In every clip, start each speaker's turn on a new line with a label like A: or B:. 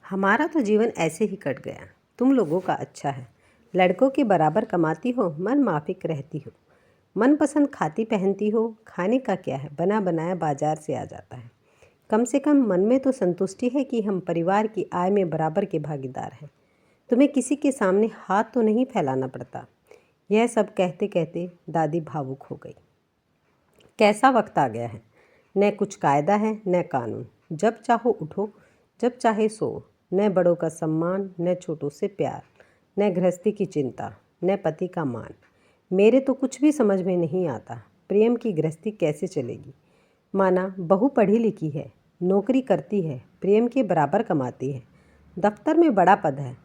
A: हमारा तो जीवन ऐसे ही कट गया। तुम लोगों का अच्छा है। लड़कों के बराबर कमाती हो, मन माफिक रहती हो, मनपसंद खाती पहनती हो। खाने का क्या है, बना बनाया बाजार से आ जाता है। कम से कम मन में तो संतुष्टि है कि हम परिवार की आय में बराबर के भागीदार हैं। तुम्हें किसी के सामने हाथ तो नहीं फैलाना पड़ता। यह सब कहते कहते दादी भावुक हो गई। कैसा वक्त आ गया है। न कुछ कायदा है न कानून। जब चाहो उठो, जब चाहे सो। न बड़ों का सम्मान, न छोटों से प्यार, न गृहस्थी की चिंता, न पति का मान। मेरे तो कुछ भी समझ में नहीं आता। प्रेम की गृहस्थी कैसे चलेगी। माना बहू पढ़ी लिखी है, नौकरी करती है, प्रेम के बराबर कमाती है, दफ्तर में बड़ा पद है,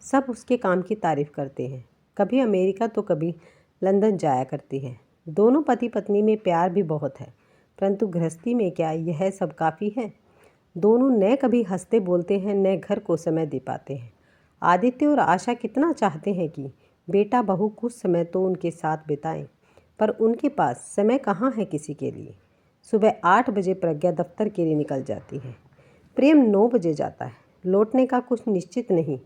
A: सब उसके काम की तारीफ करते हैं। कभी अमेरिका तो कभी लंदन जाया करती है। दोनों पति पत्नी में प्यार भी बहुत है, परंतु गृहस्थी में क्या यह सब काफ़ी है। दोनों न कभी हंसते बोलते हैं, न घर को समय दे पाते हैं। आदित्य और आशा कितना चाहते हैं कि बेटा बहू कुछ समय तो उनके साथ बिताएं, पर उनके पास समय कहाँ है किसी के लिए। सुबह 8 बजे प्रज्ञा दफ्तर के लिए निकल जाती है। प्रेम 9 बजे जाता है। लौटने का कुछ निश्चित नहीं।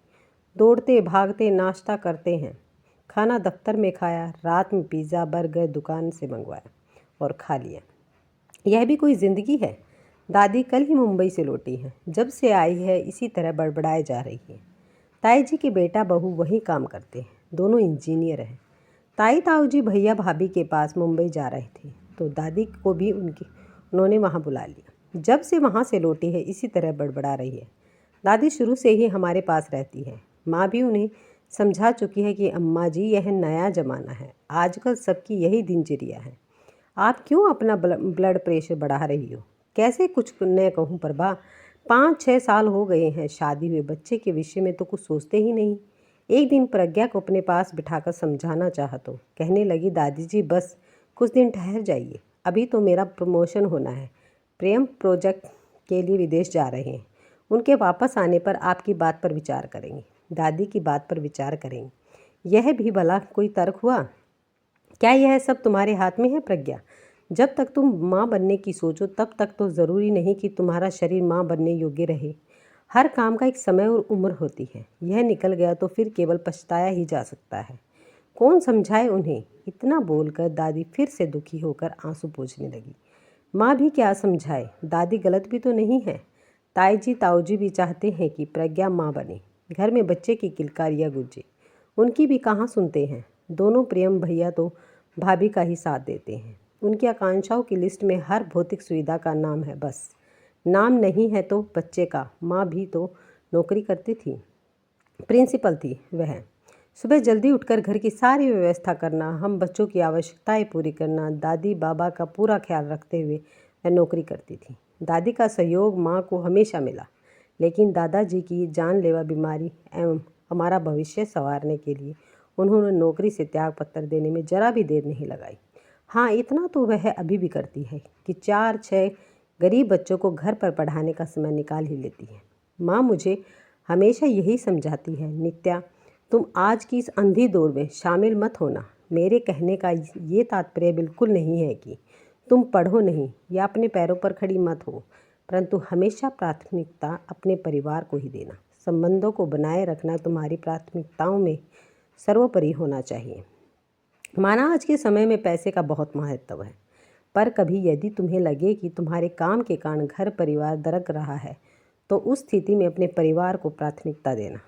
A: दौड़ते भागते नाश्ता करते हैं। खाना दफ्तर में खाया, रात में पिज़्ज़ा बर्गर दुकान से मंगवाया और खा लिया। यह भी कोई ज़िंदगी है। दादी कल ही मुंबई से लौटी है। जब से आई है इसी तरह बड़बड़ाए जा रही है। ताई जी के बेटा बहू वहीं काम करते हैं, दोनों इंजीनियर हैं। ताई ताऊ जी भैया भाभी के पास मुंबई जा रहे थे तो दादी को भी उन्होंने वहाँ बुला लिया। जब से वहाँ से लौटी है इसी तरह बड़बड़ा रही है। दादी शुरू से ही हमारे पास रहती है। माँ भी उन्हें समझा चुकी है कि अम्मा जी यह नया ज़माना है, आजकल सबकी यही दिनचर्या है। आप क्यों अपना ब्लड प्रेशर बढ़ा रही हो। कैसे कुछ न कहूँ प्रभा, 5-6 साल हो गए हैं शादी हुए, बच्चे के विषय में तो कुछ सोचते ही नहीं। एक दिन प्रज्ञा को अपने पास बिठाकर समझाना चाहा तो कहने लगी, दादी जी बस कुछ दिन ठहर जाइए, अभी तो मेरा प्रमोशन होना है। प्रेम प्रोजेक्ट के लिए विदेश जा रहे हैं। उनके वापस आने पर आपकी बात पर विचार करेंगे। दादी की बात पर विचार करेंगे। यह भी भला कोई तर्क हुआ। क्या यह सब तुम्हारे हाथ में है प्रज्ञा। जब तक तुम माँ बनने की सोचो तब तक तो ज़रूरी नहीं कि तुम्हारा शरीर माँ बनने योग्य रहे। हर काम का एक समय और उम्र होती है। यह निकल गया तो फिर केवल पछताया ही जा सकता है। कौन समझाए उन्हें। इतना बोलकर दादी फिर से दुखी होकर आंसू पोंछने लगी। माँ भी क्या समझाए, दादी गलत भी तो नहीं है। ताई जी ताऊ जी भी चाहते हैं कि प्रज्ञा माँ बने, घर में बच्चे की किलकारियाँ गूंजे। उनकी भी कहाँ सुनते हैं। दोनों प्रेम भैया तो भाभी का ही साथ देते हैं। उनकी आकांक्षाओं की लिस्ट में हर भौतिक सुविधा का नाम है, बस नाम नहीं है तो बच्चे का। माँ भी तो नौकरी करती थी, प्रिंसिपल थी वह। सुबह जल्दी उठकर घर की सारी व्यवस्था करना, हम बच्चों की आवश्यकताएं पूरी करना, दादी बाबा का पूरा ख्याल रखते हुए वह नौकरी करती थी। दादी का सहयोग माँ को हमेशा मिला, लेकिन दादाजी की जानलेवा बीमारी एवं हमारा भविष्य संवारने के लिए उन्होंने नौकरी से त्याग पत्र देने में जरा भी देर नहीं लगाई। हाँ, इतना तो वह अभी भी करती है कि 4-6 गरीब बच्चों को घर पर पढ़ाने का समय निकाल ही लेती है। माँ मुझे हमेशा यही समझाती है, नित्या तुम आज की इस अंधी दौड़ में शामिल मत होना। मेरे कहने का ये तात्पर्य बिल्कुल नहीं है कि तुम पढ़ो नहीं या अपने पैरों पर खड़ी मत हो, परंतु हमेशा प्राथमिकता अपने परिवार को ही देना। संबंधों को बनाए रखना तुम्हारी प्राथमिकताओं में सर्वोपरि होना चाहिए। माना आज के समय में पैसे का बहुत महत्व है, पर कभी यदि तुम्हें लगे कि तुम्हारे काम के कारण घर परिवार दरक रहा है तो उस स्थिति में अपने परिवार को प्राथमिकता देना।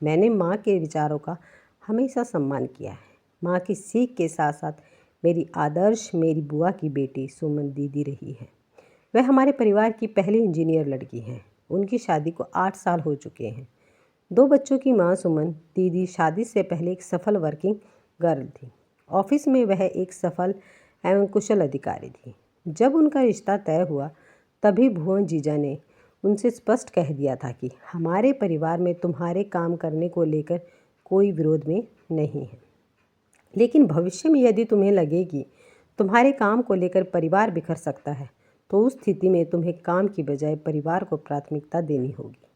A: मैंने माँ के विचारों का हमेशा सम्मान किया है। माँ की सीख के साथ साथ मेरी आदर्श मेरी बुआ की बेटी सुमन दीदी रही है। वह हमारे परिवार की पहली इंजीनियर लड़की हैं। उनकी शादी को 8 साल हो चुके हैं। 2 बच्चों की माँ सुमन दीदी शादी से पहले एक सफल वर्किंग गर्ल थी। ऑफिस में वह एक सफल एवं कुशल अधिकारी थी। जब उनका रिश्ता तय हुआ तभी भुवन जीजा ने उनसे स्पष्ट कह दिया था कि हमारे परिवार में तुम्हारे काम करने को लेकर कोई विरोध में नहीं है, लेकिन भविष्य में यदि तुम्हें लगे कि तुम्हारे काम को लेकर परिवार बिखर सकता है तो उस स्थिति में तुम्हें काम की बजाय परिवार को प्राथमिकता देनी होगी।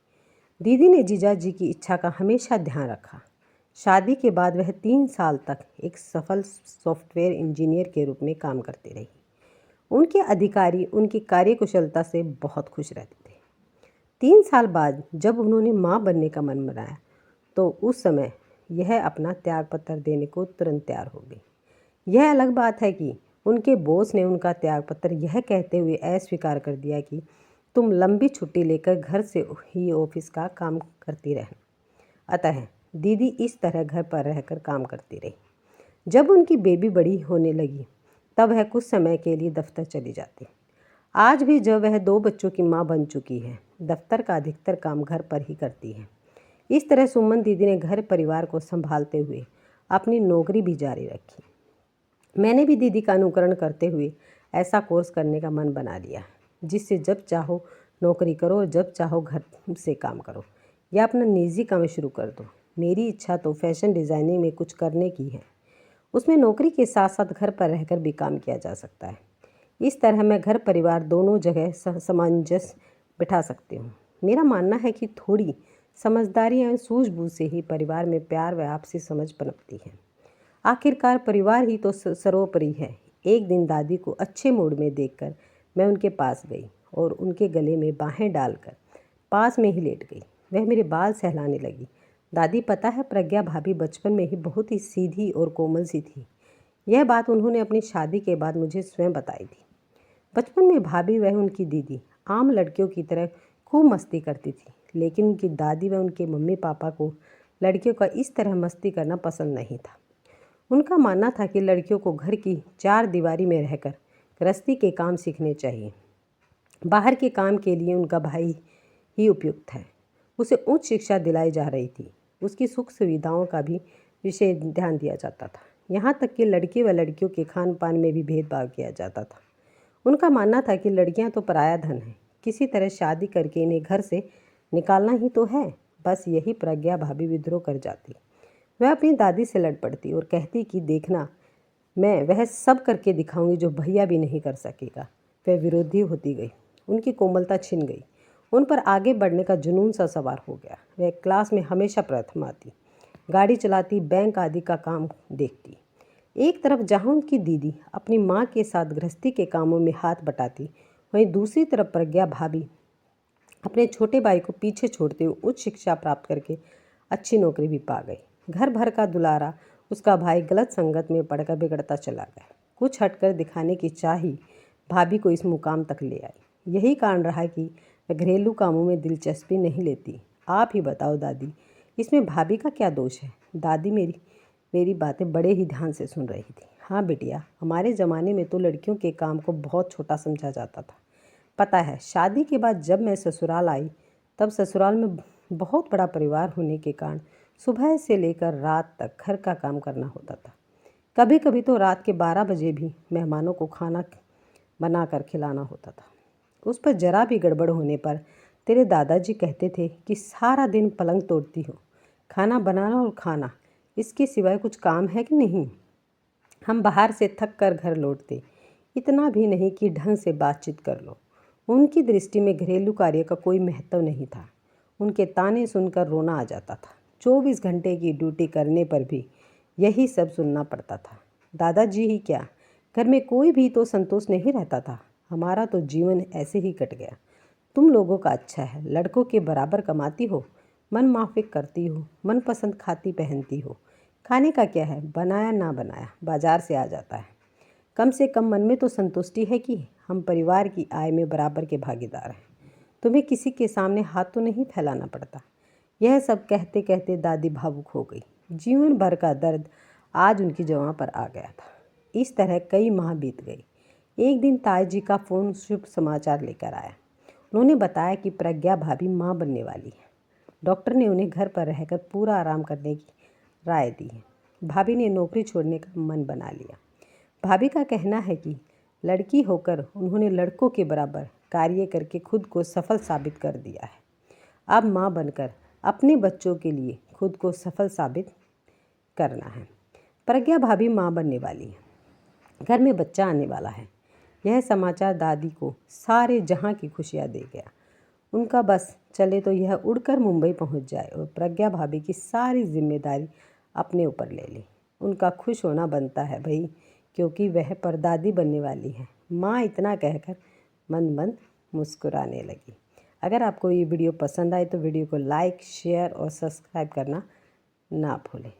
A: दीदी ने जीजा जी की इच्छा का हमेशा ध्यान रखा। शादी के बाद वह 3 साल तक एक सफल सॉफ्टवेयर इंजीनियर के रूप में काम करती रही। उनके अधिकारी उनकी कार्यकुशलता से बहुत खुश रहते थे। 3 साल बाद जब उन्होंने माँ बनने का मन बनाया तो उस समय यह अपना त्यागपत्र देने को तुरंत तैयार हो गई। यह अलग बात है कि उनके बॉस ने उनका त्यागपत्र यह कहते हुए अस्वीकार कर दिया कि तुम लंबी छुट्टी लेकर घर से ही ऑफिस का काम करती रहना। अतः दीदी इस तरह घर पर रहकर काम करती रही। जब उनकी बेबी बड़ी होने लगी तब वह कुछ समय के लिए दफ्तर चली जाती। आज भी जब वह 2 बच्चों की माँ बन चुकी है, दफ्तर का अधिकतर काम घर पर ही करती है। इस तरह सुमन दीदी ने घर परिवार को संभालते हुए अपनी नौकरी भी जारी रखी। मैंने भी दीदी का अनुकरण करते हुए ऐसा कोर्स करने का मन बना लिया जिससे जब चाहो नौकरी करो और जब चाहो घर से काम करो या अपना निजी काम शुरू कर दो। मेरी इच्छा तो फैशन डिज़ाइनिंग में कुछ करने की है। उसमें नौकरी के साथ साथ घर पर रहकर भी काम किया जा सकता है। इस तरह मैं घर परिवार दोनों जगह सामंजस्य बिठा सकती हूँ। मेरा मानना है कि थोड़ी समझदारी और सूझबूझ से ही परिवार में प्यार व आपसी समझ पनपती है। आखिरकार परिवार ही तो सर्वोपरि है। एक दिन दादी को अच्छे मूड में देखकर मैं उनके पास गई और उनके गले में बाहें डालकर पास में ही लेट गई। वह मेरे बाल सहलाने लगी। दादी, पता है प्रज्ञा भाभी बचपन में ही बहुत ही सीधी और कोमल सी थी। यह बात उन्होंने अपनी शादी के बाद मुझे स्वयं बताई थी। बचपन में भाभी व उनकी दीदी आम लड़कियों की तरह खूब मस्ती करती थी, लेकिन उनकी दादी व उनके मम्मी पापा को लड़कियों का इस तरह मस्ती करना पसंद नहीं था। उनका मानना था कि लड़कियों को घर की 4 दीवारी में रहकर गृहस्थी के काम सीखने चाहिए। बाहर के काम के लिए उनका भाई ही उपयुक्त है। उसे उच्च शिक्षा दिलाई जा रही थी। उसकी सुख सुविधाओं का भी विशेष ध्यान दिया जाता था। यहाँ तक कि लड़के व लड़कियों के खान पान में भी भेदभाव किया जाता था। उनका मानना था कि लड़कियाँ तो पराया धन है, किसी तरह शादी करके इन्हें घर से निकालना ही तो है। बस यही प्रज्ञा भाभी विद्रोह कर जाती। वह अपनी दादी से लड़ पड़ती और कहती कि देखना, मैं वह सब करके दिखाऊंगी जो भैया भी नहीं कर सकेगा। वह विरोधी होती गई। उनकी कोमलता छिन गई। उन पर आगे बढ़ने का जुनून सा सवार हो गया। वह क्लास में हमेशा प्रथम आती, गाड़ी चलाती, बैंक आदि का काम देखती। एक तरफ जहाँ उनकी दीदी अपनी माँ के साथ गृहस्थी के कामों में हाथ बटाती, वहीं दूसरी तरफ प्रज्ञा भाभी अपने छोटे भाई को पीछे छोड़ते हुए उच्च शिक्षा प्राप्त करके अच्छी नौकरी भी पा गई। घर भर का दुलारा उसका भाई गलत संगत में पड़कर बिगड़ता चला गया। कुछ हटकर दिखाने की चाह ही भाभी को इस मुकाम तक ले आई। यही कारण रहा कि वह घरेलू कामों में दिलचस्पी नहीं लेती। आप ही बताओ दादी, इसमें भाभी का क्या दोष है? दादी मेरी बातें बड़े ही ध्यान से सुन रही थी। हाँ बिटिया, हमारे ज़माने में तो लड़कियों के काम को बहुत छोटा समझा जाता था। पता है, शादी के बाद जब मैं ससुराल आई तब ससुराल में बहुत बड़ा परिवार होने के कारण सुबह से लेकर रात तक घर का काम करना होता था। कभी कभी तो रात के 12 बजे भी मेहमानों को खाना बनाकर खिलाना होता था। उस पर जरा भी गड़बड़ होने पर तेरे दादाजी कहते थे कि सारा दिन पलंग तोड़ती हो, खाना बनाना और खाना, इसके सिवाय कुछ काम है कि नहीं? हम बाहर से थक कर घर लौटते, इतना भी नहीं कि ढंग से बातचीत कर लो। उनकी दृष्टि में घरेलू कार्य का कोई महत्व नहीं था। उनके ताने सुनकर रोना आ जाता था। 24 घंटे की ड्यूटी करने पर भी यही सब सुनना पड़ता था। दादाजी ही क्या, घर में कोई भी तो संतोष नहीं रहता था। हमारा तो जीवन ऐसे ही कट गया। तुम लोगों का अच्छा है, लड़कों के बराबर कमाती हो, मन माफिक करती हो, मनपसंद खाती पहनती हो। खाने का क्या है, बनाया ना बनाया बाजार से आ जाता है। कम से कम मन में तो संतुष्टि है कि हम परिवार की आय में बराबर के भागीदार हैं। तुम्हें किसी के सामने हाथ तो नहीं फैलाना पड़ता। यह सब कहते कहते दादी भावुक हो गई। जीवन भर का दर्द आज उनकी जुबां पर आ गया था। इस तरह कई माह बीत गई। एक दिन ताई जी का फ़ोन शुभ समाचार लेकर आया। उन्होंने बताया कि प्रज्ञा भाभी माँ बनने वाली है। डॉक्टर ने उन्हें घर पर रहकर पूरा आराम करने की राय दी है। भाभी ने नौकरी छोड़ने का मन बना लिया। भाभी का कहना है कि लड़की होकर उन्होंने लड़कों के बराबर कार्य करके खुद को सफल साबित कर दिया है। अब माँ बनकर अपने बच्चों के लिए खुद को सफल साबित करना है। प्रज्ञा भाभी माँ बनने वाली है। घर में बच्चा आने वाला है। यह समाचार दादी को सारे जहां की खुशियाँ दे गया। उनका बस चले तो यह उड़कर मुंबई पहुंच जाए और प्रज्ञा भाभी की सारी जिम्मेदारी अपने ऊपर ले ले। उनका खुश होना बनता है भाई, क्योंकि वह परदादी बनने वाली है। माँ इतना कहकर मंद मंद मुस्कुराने लगी। अगर आपको ये वीडियो पसंद आए तो वीडियो को लाइक, शेयर और सब्सक्राइब करना ना भूलें।